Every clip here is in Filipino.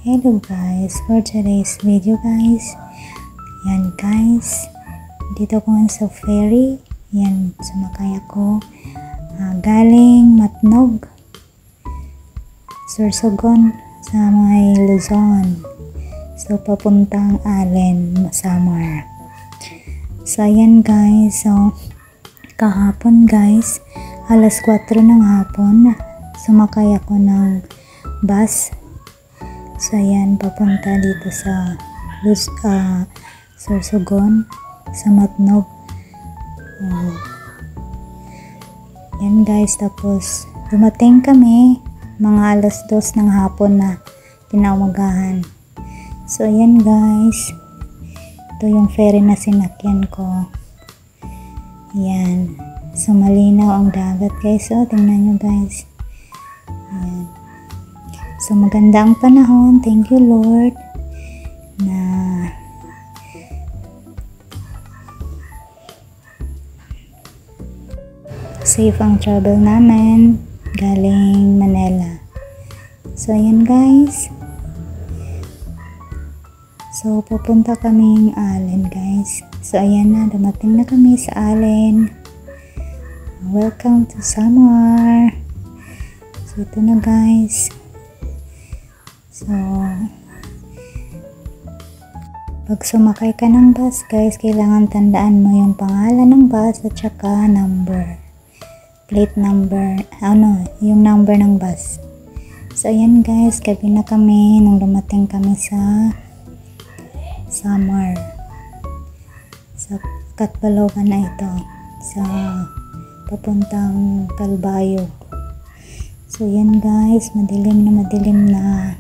Hello guys, for today's video guys, yan guys, dito ko sa ferry, yan sumakay ako galing Matnog, Sorsogon sa may Luzon, so papuntang Allen, Samar. So yan guys, so kahapon guys, alas 4 ng hapon, sumakay ako ng bus. So ayan, papunta dito sa Sorsogon, sa Matnog. Yan guys, tapos dumating kami mga alas 2 ng hapon na kinaumagahan. So ayan guys, ito yung ferry na sinakyan ko. Yan, so malinaw ang dagat guys. So tingnan nyo guys. Ayan. So maganda ang panahon, thank you Lord, na safe ang travel namin galing Manila. So ayan guys, so pupunta kaming Allen guys. So ayan na, dumating na kami sa Allen. Welcome to Samar. So ito na guys. So, pag sumakay ka ng bus guys, kailangan tandaan mo yung pangalan ng bus at saka number, plate number, yung number ng bus. So ayan guys, gabi na kami nung dumating kami sa Samar, sa Katbalogan na ito, sa papuntang Calbayog. So yan guys, madilim na.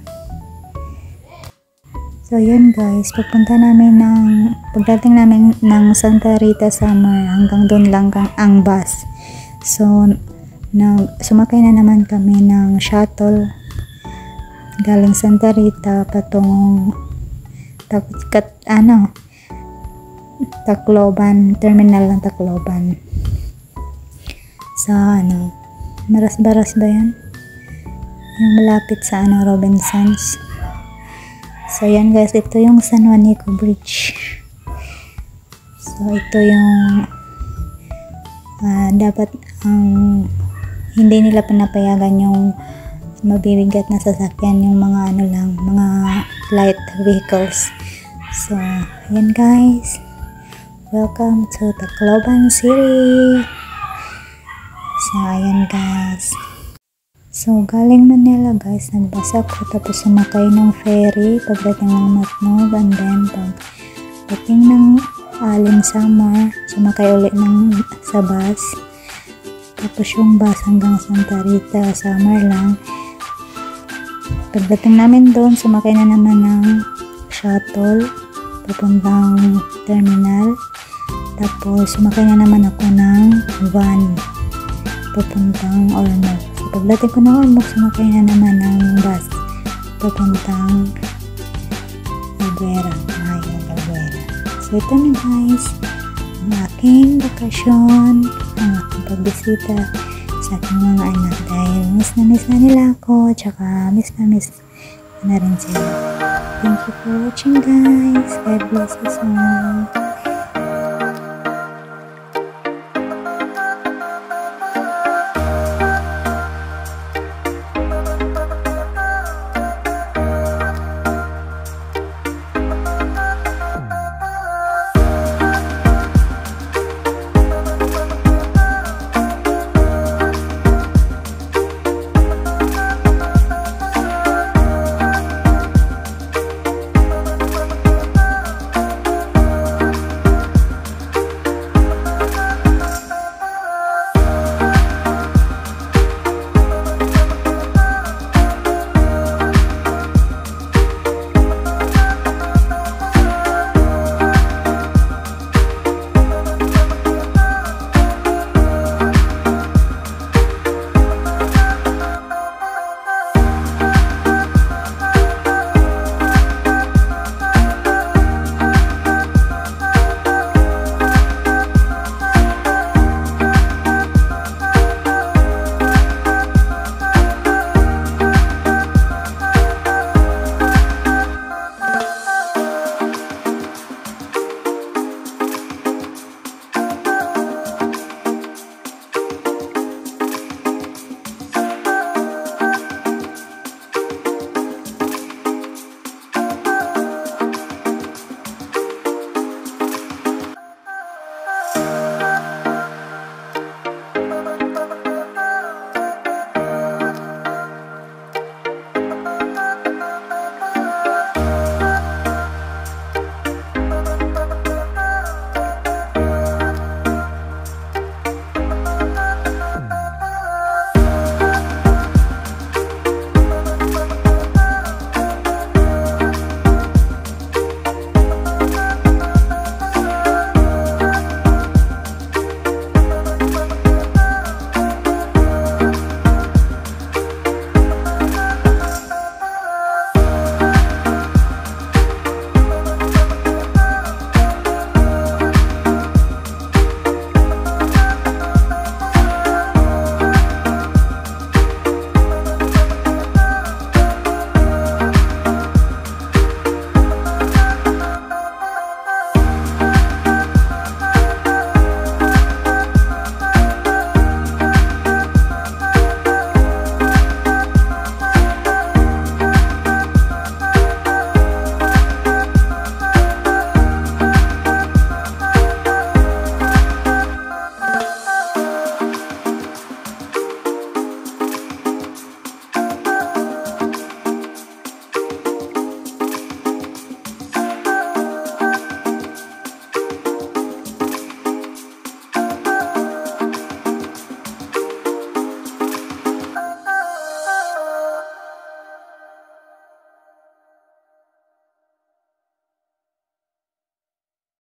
So yun guys, pagdating namin ng Santa Rita, Samar, hanggang doon lang ang bus. So sumakay na naman kami ng shuttle galing Santa Rita patungong Tacloban, terminal ng Tacloban. Sa Maras-Baras ba yan? Yung malapit sa Robinsons. So yan guys, ito yung San Juanico Bridge. So ito yung dapat hindi nila pinapayagan yung mabibigat na sasakyan, yung mga mga light vehicles. So yan guys, welcome to Tacloban City. So ayan guys, so galing Manila guys, nagbasa ko, tapos sumakay ng ferry pagdating ng Matnog, and then pagdating ng Allen, Samar, sumakay ulit sa bus, tapos yung bus hanggang Santa Rita, Samar lang. Pagdating namin doon, sumakay na naman ng shuttle papuntang terminal, tapos sumakay na naman ako ng van papuntang Ormoc. So pagdating ko ng Ormoc, sumakay na naman ng bus papuntang Albuera. So ito na guys, ang aking bakasyon, ang aking pagbisita sa aking mga anak, dahil miss na nila ako, tsaka miss na rin sila. Thank you for watching guys. God bless us all.